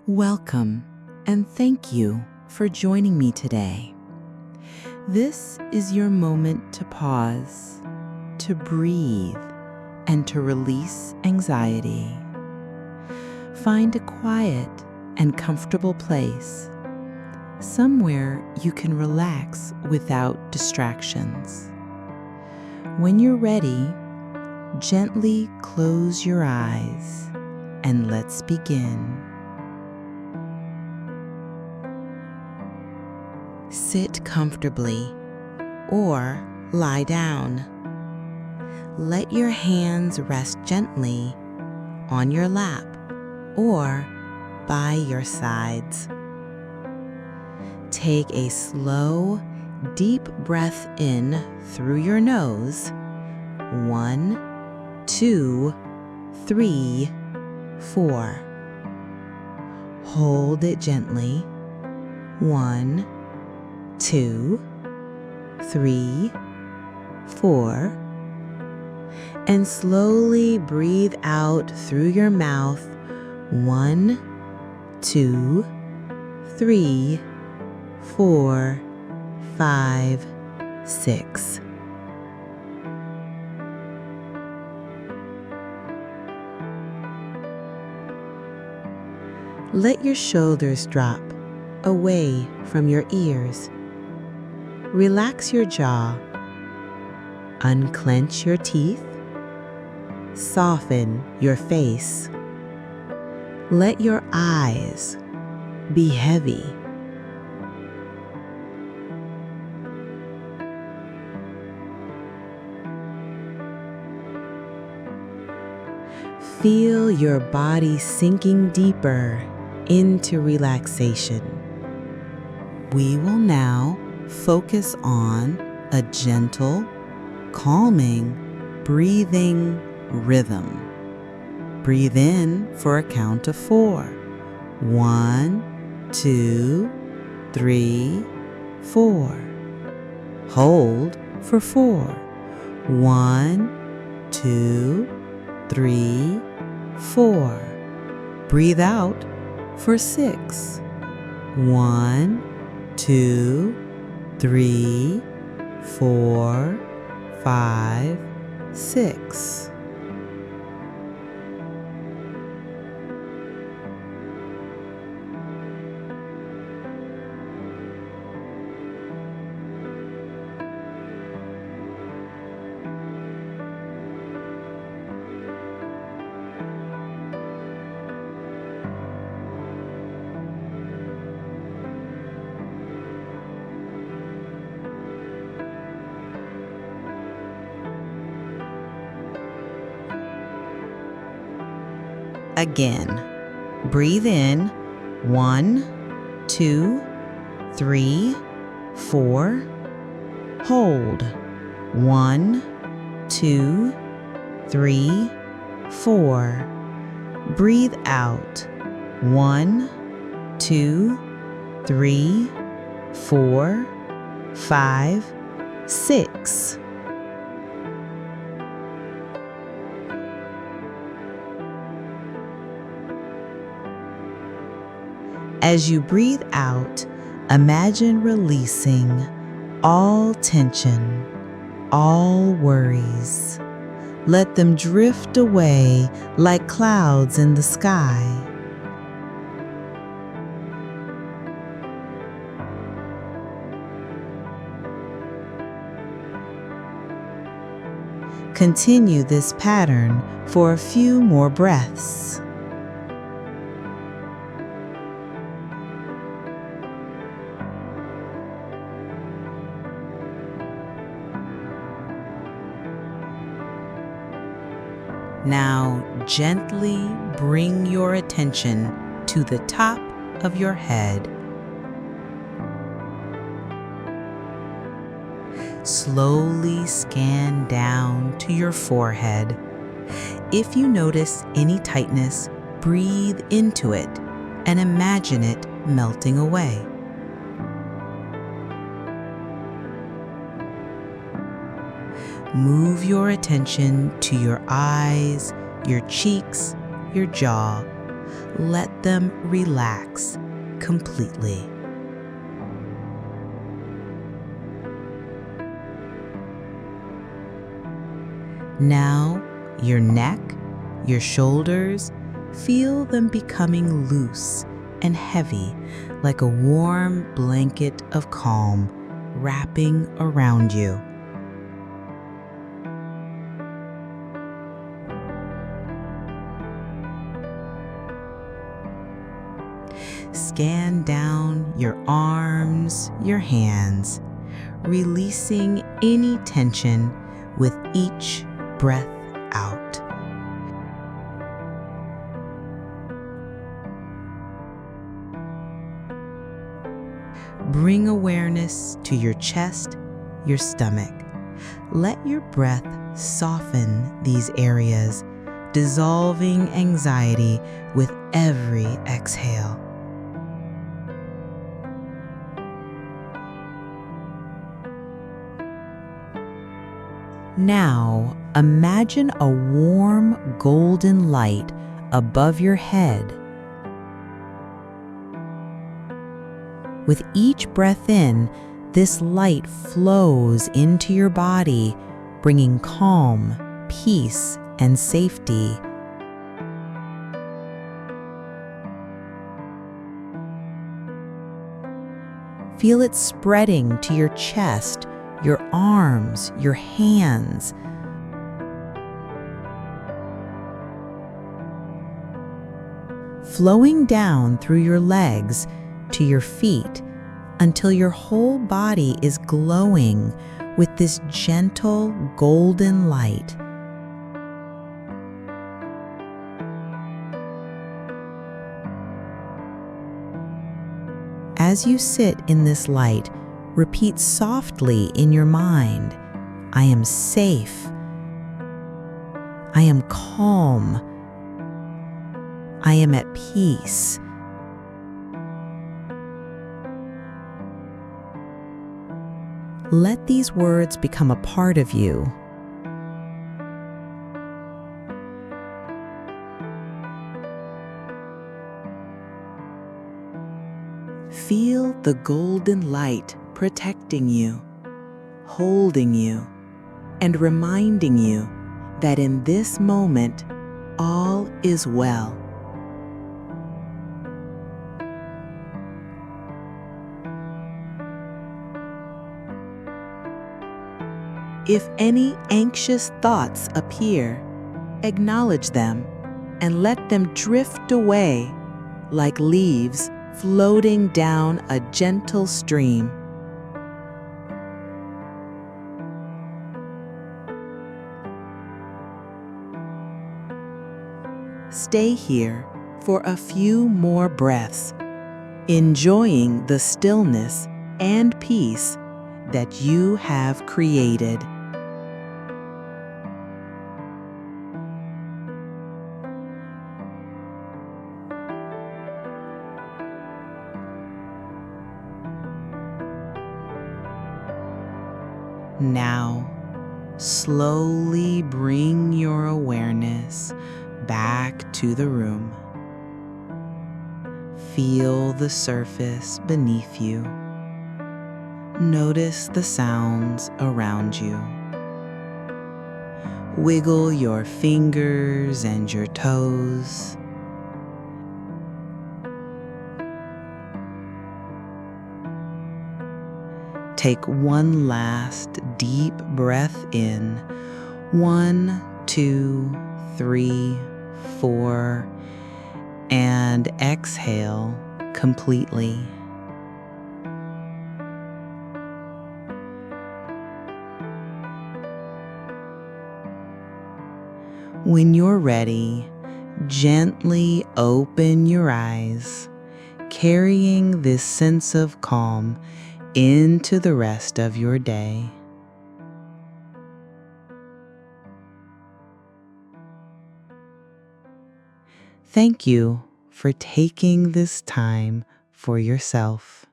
Welcome, and thank you for joining me today. This is your moment to pause, to breathe, and to release anxiety. Find a quiet and comfortable place, somewhere you can relax without distractions. When you're ready, gently close your eyes and let's begin. Sit comfortably or lie down. Let your hands rest gently on your lap or by your sides. Take a slow, deep breath in through your nose. 1, 2, 3, 4. Hold it gently. 1, 2, 3, 4. And slowly breathe out through your mouth. 1, 2, 3, 4, 5, 6. Let your shoulders drop away from your ears. Relax your jaw. Unclench your teeth. Soften your face. Let your eyes be heavy. Feel your body sinking deeper into relaxation. We will now focus on a gentle, calming, breathing rhythm. Breathe in for a count of 4. 1, 2, 3, 4. Hold for 4. 1, 2, 3, 4. Breathe out for 6. 1, 2, 3, 4, 5, 6. Again, breathe in. 1, 2, 3, 4. Hold. 1, 2, 3, 4. Breathe out. 1, 2, 3, 4, 5, 6. As you breathe out, imagine releasing all tension, all worries. Let them drift away like clouds in the sky. Continue this pattern for a few more breaths. Now gently bring your attention to the top of your head. Slowly scan down to your forehead. If you notice any tightness, breathe into it and imagine it melting away. Move your attention to your eyes, your cheeks, your jaw, Let them relax completely. Now, your neck, your shoulders, feel them becoming loose and heavy, like a warm blanket of calm wrapping around you. Scan down your arms, your hands, releasing any tension with each breath out. Bring awareness to your chest, your stomach. Let your breath soften these areas, dissolving anxiety with every exhale. Now, imagine a warm golden light above your head. With each breath in, this light flows into your body, bringing calm, peace, and safety. Feel it spreading to your chest, your arms, your hands. Flowing down through your legs to your feet until your whole body is glowing with this gentle golden light. As you sit in this light, repeat softly in your mind, I am safe. I am calm. I am at peace. Let these words become a part of you. Feel the golden light protecting you, holding you, and reminding you that in this moment, all is well. If any anxious thoughts appear, acknowledge them and let them drift away like leaves floating down a gentle stream. Stay here for a few more breaths, enjoying the stillness and peace that you have created. Now, slowly bring your awareness back to the room. Feel the surface beneath you. Notice the sounds around you. Wiggle your fingers and your toes. Take one last deep breath in. 1, 2, 3, 4, and exhale completely. When you're ready, gently open your eyes, carrying this sense of calm into the rest of your day. Thank you for taking this time for yourself.